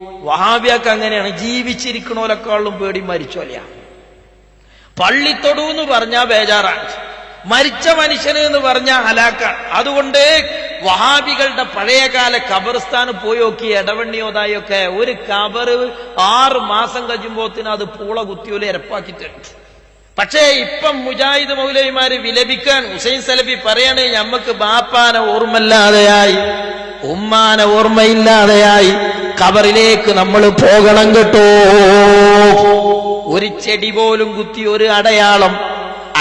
വഹാബിയാക്ക് അങ്ങനെയാണ്, ജീവിച്ചിരിക്കണോലെക്കാളും പേടി മരിച്ചോലെയാ. പള്ളിത്തൊടു എന്ന് പറഞ്ഞാൽ ബേജാറാണ്, മരിച്ച മനുഷ്യന് എന്ന് പറഞ്ഞാൽ ഹലാക്കാണ്. അതുകൊണ്ട് വഹാബികളുടെ പഴയകാല ഖബർസ്ഥാന് പോയി നോക്കി എടവണ്ണിയോതായൊക്കെ ഒരു ഖബറ് 6 മാസം കഴിയുമ്പോത്തിന് അത് പൂള കുത്തിയോലെ ഇരപ്പാക്കിയിട്ടുണ്ട്. പക്ഷേ ഇപ്പം മുജാഹിദ് മൗലവിമാര് വിലപിക്കാൻ ഹുസൈൻ സലഫി പറയണേ, ഞമ്മക്ക് ബാപ്പാനെ ഓർമ്മയില്ലാതെയായി, ഉമ്മാനെ ഓർമ്മയില്ലാതെയായി, ഖബറിലേക്ക് നമ്മൾ പോകണം കേട്ടോ. ഒരു ചെടി പോലും കുത്തി ഒരു അടയാളം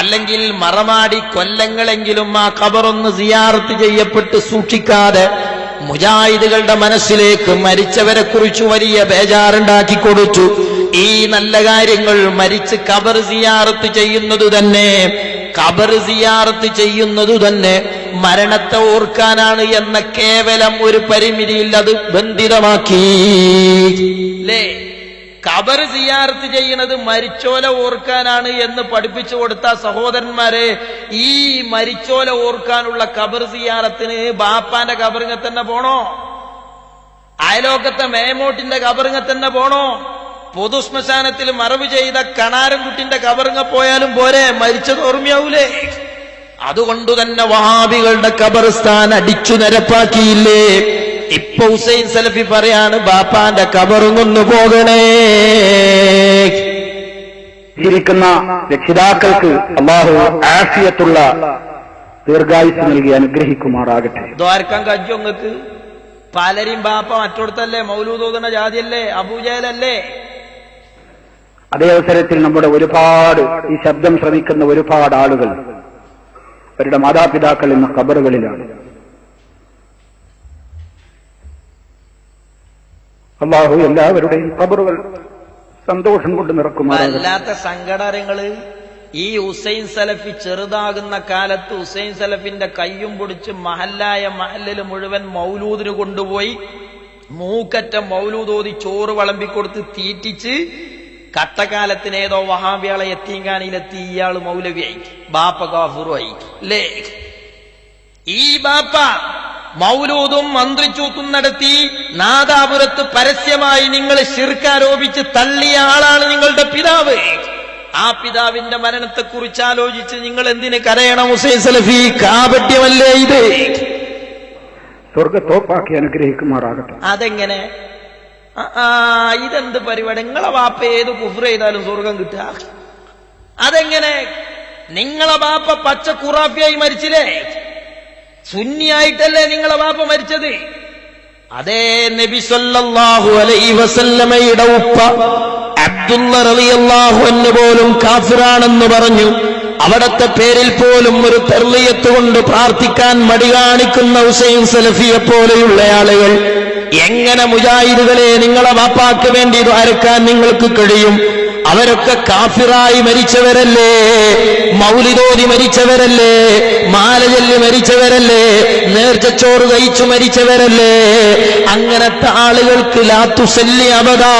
അല്ലെങ്കിൽ മറമാടി കൊല്ലങ്ങളെങ്കിലും ആ ഖബറൊന്ന് സിയാറത്ത് ചെയ്യപ്പെട്ട് സൂക്ഷിക്കാതെ മുജാഹിദുകളുടെ മനസ്സിലേക്ക് മരിച്ചവരെ കുറിച്ച് വലിയ ബേജാറുണ്ടാക്കി കൊടുത്തു. ഈ നല്ല കാര്യങ്ങൾ മരിച്ച് ഖബർ സിയാറത്ത് ചെയ്യുന്നതു തന്നെ മരണത്തെ ഓർക്കാനാണ് എന്ന കേവലം ഒരു പരിമിതിയിൽ അത് ബന്ധിതമാക്കി. അല്ലേ, ഖബർ സിയാറത്ത് ചെയ്യുന്നത് മരിച്ചോല ഓർക്കാനാണ് എന്ന് പഠിപ്പിച്ചു കൊടുത്ത സഹോദരന്മാരെ, ഈ മരിച്ചോല ഓർക്കാനുള്ള ഖബർ സിയാറത്തിന് ബാപ്പാന്റെ ഖബറിങ്ങ തന്നെ പോണോ? അയലോക്കത്തെ മേമോട്ടിന്റെ ഖബറിങ്ങ തന്നെ പോണോ? പൊതുശ്മശാനത്തിൽ മറവ് ചെയ്ത കണാരൻകുട്ടിന്റെ ഖബറിങ്ങ പോയാലും പോരെ? മരിച്ചത് ഓർമ്മയാവൂലേ? അതുകൊണ്ട് തന്നെ വഹാബികളുടെ ഖബർസ്ഥാൻ അടിച്ചു നിരപ്പാക്കിയില്ലേ? ഇപ്പൊ ഹുസൈൻ സലഫി പറയാണ്, ബാപ്പാന്റെ ഖബറിങ്ങൊന്നു പോകണേ. ഇരിക്കുന്ന രക്ഷിതാക്കൾക്ക് അല്ലാഹു ആഫിയത്തുള്ള ദീർഘായുസ് നൽകി അനുഗ്രഹിക്കുമാറാകട്ടെ. ദ്വാരക്കാൻ കജ്ജോ നിങ്ങൾക്ക്? പലരും ബാപ്പ മറ്റോടത്തല്ലേ, മൗലൂദ് ഓതുന്ന ജാതിയല്ലേ, അബൂജഹലല്ലേ? അതേ അവസരത്തിൽ നമ്മുടെ ഒരുപാട് ഈ ശബ്ദം ശ്രമിക്കുന്ന ഒരുപാട് ആളുകൾ അവരുടെ മാതാപിതാക്കൾ ഇന്ന് ഖബറുകളിലാണ്. അല്ലാഹു എല്ലാവരുടെയും ഖബറുകൾ സന്തോഷം കൊണ്ട് നിറക്കുമാറാകട്ടെ. അല്ലാത്ത സങ്കടങ്ങള് ഈ ഹുസൈൻ സലഫി ചെറുതാകുന്ന കാലത്ത് ഹുസൈൻ സലഫിന്റെ കയ്യും പൊടിച്ച് മഹല്ലില് മുഴുവൻ മൗലൂദിന് കൊണ്ടുപോയി മൂക്കറ്റ മൗലൂദ് ഓതി ചോറ് വിളമ്പിക്കൊടുത്ത് തീറ്റിച്ച് കട്ടക്കാലത്തിന് ഏതോ വഹാബിയാളെ യത്തീംഖാനയിലെത്തി ഇയാള് മൗലവിയായി, ബാപ്പ കാഫിറുമായി. അല്ലേ, ഈ ബാപ്പ മൗലൂദും മന്ത്രിച്ചൂത്തും നടത്തി നാദാപുരത്ത് പരസ്യമായി നിങ്ങൾ ശിർക്കാരോപിച്ച് തള്ളിയ ആളാണ് നിങ്ങളുടെ പിതാവ്. ആ പിതാവിന്റെ മരണത്തെക്കുറിച്ച് ആലോചിച്ച് നിങ്ങൾ എന്തിന് കരയണം ഹുസൈൻ സലഫി? കാപട്യമല്ലേ ഇത്? സ്വർഗത്തോപ്പാക്കി അനുഗ്രഹിക്കുമാറാകട്ടെ. അതെങ്ങനെ? ഇതെന്ത് പരിപാടി? നിങ്ങളെ ബാപ്പ ഏത് കുഫ്ർ ചെയ്താലും സ്വർഗം കിട്ടുക? അതെങ്ങനെ? നിങ്ങളെ ബാപ്പ പച്ച ഖുറാഫിയായി മരിച്ചില്ലേ? സുന്നിയായിട്ടല്ലേ നിങ്ങളെ ബാപ്പ മരിച്ചത്? അതേ നബി സല്ലല്ലാഹു അലൈഹി വസല്ലമയുടെ ഉപ്പ അബ്ദുള്ള റളിയല്ലാഹു അൻഹു പോലും കാഫിറാണെന്ന് പറഞ്ഞു. അവിടത്തെ പേരിൽ പോലും ഒരു തർലിയത്ത് കൊണ്ട് പ്രാർത്ഥിക്കാൻ മടി കാണിക്കുന്ന ഹുസൈൻ സലഫിയെ പോലെയുള്ള ആളുകൾ എങ്ങനെ മുജാഹിദുകളെ നിങ്ങളെ ബാപ്പാക്ക് വേണ്ടി ദ്വാരക്കാൻ നിങ്ങൾക്ക് കഴിയും? അവരൊക്കെ കാഫിറായി മരിച്ചവരല്ലേ, മൗലിദോതി മരിച്ചവരല്ലേ, മാല ചൊല്ലി മരിച്ചവരല്ലേ, നേർച്ചച്ചോറ് കഴിച്ചു മരിച്ചവരല്ലേ? അങ്ങനത്തെ ആളുകൾക്ക് ലാ തുസല്ലി അബദാ,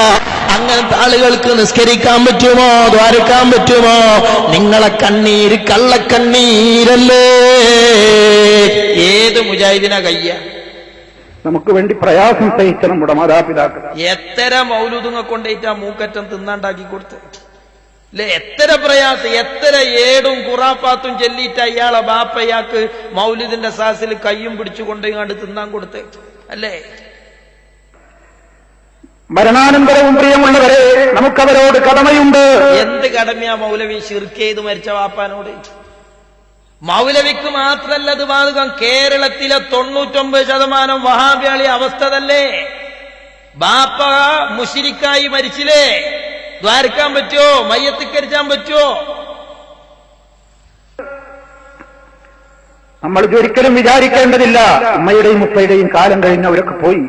അങ്ങനത്തെ ആളുകൾക്ക് നിസ്കരിക്കാൻ പറ്റുമോ, ദ്വാരക്കാൻ പറ്റുമോ? നിങ്ങളെ കണ്ണീര് കള്ളക്കണ്ണീരല്ലേ? ഏത് മുജാഹിദിനാ കയ്യ? നമുക്ക് വേണ്ടി പ്രയാസം സഹിച്ച നമ്മുടെ മാതാപിതാക്കൾ എത്ര മൗലൂദുങ്ങ കൊണ്ടേറ്റാ മൂക്കറ്റം തിന്നാണ്ടാക്കി കൊടുത്ത് അല്ലെ? എത്ര പ്രയാസം, എത്ര ഏടും ഖുറാഫാത്തും ചൊല്ലിയിട്ട് അയാളെ ബാപ്പയാക്ക് മൗലിദിന്റെ സാസിൽ കയ്യും പിടിച്ചു കൊണ്ടുപോയി തിന്നാൻ കൊടുത്ത് അല്ലേ? മരണാനന്തരവും പ്രിയമുള്ളവരെ നമുക്കവരോട് കടമയുണ്ട്. എന്ത് കടമയാ മൗലവി ശിർക്ക് ചെയ്ത് മരിച്ച വാപ്പാനോട്? മൗലവിക്ക് മാത്രല്ല അത് ബാധകം, കേരളത്തിലെ 99% വഹാബിയാളി അവസ്ഥ തന്നെ. ബാപ്പ മുശ്രിക്കായി മരിച്ചില്ലേ? ദ്വാരക്കാൻ പറ്റുമോ? മയ്യത്തിക്കരിച്ചാൻ പറ്റുമോ? നമ്മൾ ഒരിക്കലും വിചാരിക്കേണ്ടതില്ല, അമ്മയുടെയും ഉപ്പയുടെയും കാലം കഴിഞ്ഞ് അവരൊക്കെ പോയി.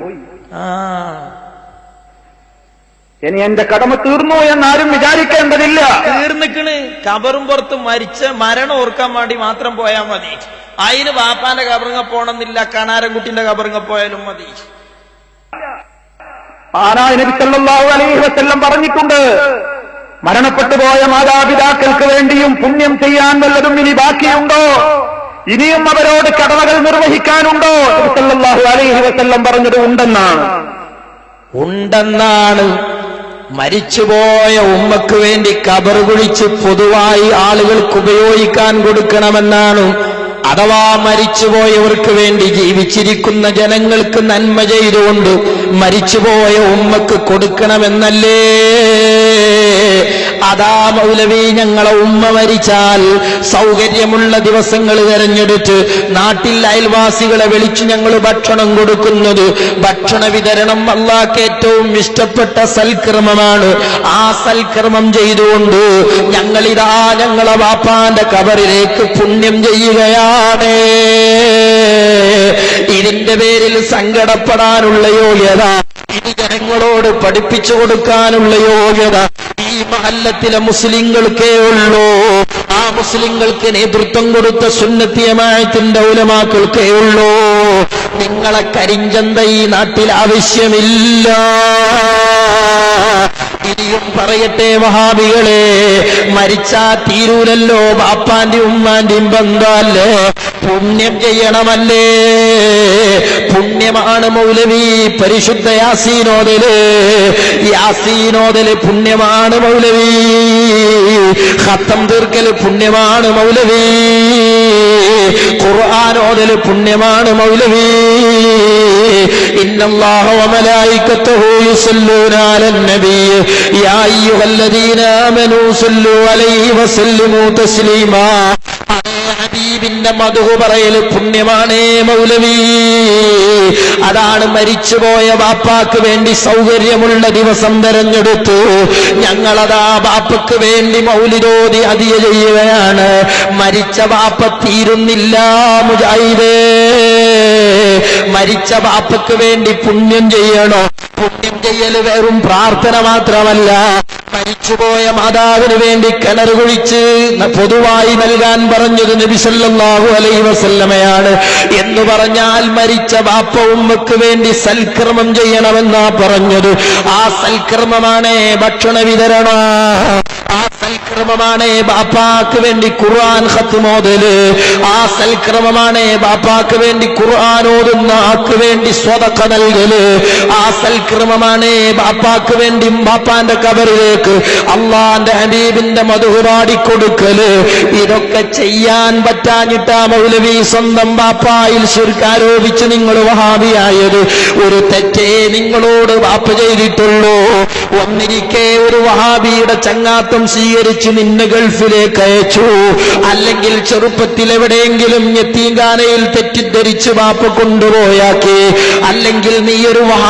ഇനി എന്റെ കടമ തീർന്നു എന്നാരും വിചാരിക്കേണ്ടതില്ല. തീർന്നിക്കണ്. കബറും പുറത്ത് മരിച്ച മരണം ഓർക്കാൻ വേണ്ടി മാത്രം പോയാൽ മതി. അതിന് ബാപ്പാന്റെ കബറിങ്ങ പോണമെന്നില്ല, കണാരൻകുട്ടിന്റെ കബറിങ്ങ പോയാലും മതി. ആനായ നബി സല്ലല്ലാഹു അലൈഹി വസല്ലം പറഞ്ഞിട്ടുണ്ട്, മരണപ്പെട്ടു പോയ മാതാപിതാക്കൾക്ക് വേണ്ടിയും പുണ്യം ചെയ്യാൻ വല്ലതും ഇനി ബാക്കിയുണ്ടോ? ഇനിയും അവരോട് കടമകൾ നിർവഹിക്കാനുണ്ടോ? നബി സല്ലല്ലാഹു അലൈഹി വസല്ലം പറഞ്ഞത് ഉണ്ടെന്നാണ്. ഉണ്ടെന്നാണ്. മരിച്ചുപോയ ഉമ്മക്ക് വേണ്ടി ഖബർ കുഴിച്ച് പൊതുവായി ആളുകൾക്ക് ഉപയോഗിക്കാൻ കൊടുക്കണമെന്നാണ്. അഥവാ മരിച്ചുപോയവർക്ക് വേണ്ടി ജീവിച്ചിരിക്കുന്ന ജനങ്ങൾക്ക് നന്മ ചെയ്തുകൊണ്ട് മരിച്ചുപോയ ഉമ്മക്ക് കൊടുക്കണമെന്നല്ലേ? അതാ മൗലവി ഞങ്ങളെ ഉമ്മ മരിച്ചാൽ സൗകര്യമുള്ള ദിവസങ്ങൾ തെരഞ്ഞെടുത്ത് നാട്ടിൽ അയൽവാസികളെ വിളിച്ചു ഞങ്ങൾ ഭക്ഷണം കൊടുക്കുന്നത്. ഭക്ഷണ വിതരണം അല്ലാഹുവിന് ഏറ്റവും ഇഷ്ടപ്പെട്ട സൽക്കർമ്മമാണ്. ആ സൽക്കർമ്മം ചെയ്തുകൊണ്ട് ഞങ്ങളിതാ ഞങ്ങളെ വാപ്പാന്റെ ഖബറിലേക്ക് പുണ്യം ചെയ്യുകയാണ്. ഇതിന്റെ പേരിൽ സങ്കടപ്പെടാനുള്ള യോഗ്യത, ഇത് ജനങ്ങളോട് പഠിപ്പിച്ചു കൊടുക്കാനുള്ള യോഗ്യത ഈ മഹല്ലത്തിലെ മുസ്ലിങ്ങൾക്കേ ഉള്ളൂ. ആ മുസ്ലിങ്ങൾക്ക് നേതൃത്വം കൊടുത്ത സുന്നത്തി ജമാഅത്തിന്റെ ഉലമാക്കൾക്കേ ഉള്ളൂ. നിങ്ങളെ കരിഞ്ചന്ത ഈ നാട്ടിൽ ആവശ്യമില്ല. ഇനിയും പറയട്ടെ വഹാബികളെ, മരിച്ചാ തീരൂലല്ലോ ബാപ്പാന്റെയും ഉമ്മാന്റെയും ബന്ധമല്ലേ? പുണ്യം ചെയ്യണമല്ലേ? പുണ്യമാണ് മൗലവി പരിശുദ്ധ യാസീനോദല്. യാസീനോദല് പുണ്യമാണ് മൗലവി. ഖത്തം തീർക്കല് പുണ്യമാണ് മൗലവി. ഖുർആനോദല് പുണ്യമാണ് മൗലവി. ഇന്നല്ലാഹ വമലായികത്തുഹു യുസല്ലൂന അലൻ നബി യാ അയ്യുഹല്ലദീന ആമനൂ സല്ലു അലൈഹി വസല്ലിമു തസ്ലീമാ. ഹബീബിന്റെ മദ്ഹ് പറയൽ പുണ്യമാണേ മൗലവി. അതാണ് മരിച്ചുപോയ ബാപ്പാക്ക് വേണ്ടി സൗകര്യമുള്ള ദിവസം തെരഞ്ഞെടുത്തു ഞങ്ങളതാ ബാപ്പക്ക് വേണ്ടി മൗലിദോതി അതിയ ചെയ്യുകയാണ്. മരിച്ച ബാപ്പ തീരുന്നില്ല മുജാഹിദേ. മരിച്ച ബാപ്പക്ക് വേണ്ടി പുണ്യം ചെയ്യണോ? പുണ്യം ചെയ്യൽ വെറും പ്രാർത്ഥന മാത്രമല്ല. മരിച്ചുപോയ മാതാവിന് വേണ്ടി കിണർ കുഴിച്ച് പൊതുവായി നൽകാൻ പറഞ്ഞത് നബി സല്ലല്ലാഹു അലൈഹി വസല്ലമയാണ്. എന്ന് പറഞ്ഞാൽ മരിച്ച ബാപ്പ ഉമ്മക്ക് വേണ്ടി സൽക്കർമ്മം ചെയ്യണമെന്നാ പറഞ്ഞത്. ആ സൽക്കർമ്മമാണ് ഭക്ഷണ വിതരണം. ആ സൽക്രമമാണ് ബാപ്പാക്ക് വേണ്ടി ഖുർആൻ ഖത്മോദല്. ആ സൽക്രമമാണ് ബാപ്പാക്ക് വേണ്ടി ഖുർആൻ ഓതുന്ന ആക്ക് വേണ്ടി സ്വതഖ നൽകല്. ആ സൽക്രമമാണ് ബാപ്പാക്ക് വേണ്ടി ബാപ്പാന്റെ ഖബറിലേക്ക് അള്ളാന്റെ ഹബീബിന്റെ മദ്ഹ് പാടിക്കൊടുക്കല്. ഇതൊക്കെ ചെയ്യാൻ പറ്റാഞ്ഞിട്ടാ മൗലവി സ്വന്തം ബാപ്പായിൽ ശിർക്ക് ആരോപിച്ച് നിങ്ങൾ വഹാബിയായത്. ഒരു തെറ്റേ നിങ്ങളോട് ബാപ്പ ചെയ്തിട്ടുള്ളൂ. ഒന്നിരിക്കെ ഒരു വഹാബിയുടെ ചങ്ങാത്തം സ്വീകരിച്ച് നിന്നെ ഗൾഫിലേക്ക് അയച്ചു. അല്ലെങ്കിൽ ചെറുപ്പത്തിൽ എവിടെയെങ്കിലും യതീംഖാനയിൽ തെറ്റിദ്ധരിച്ച് ബാപ്പ കൊണ്ടുപോയാക്കി. അല്ലെങ്കിൽ നീ ഒരു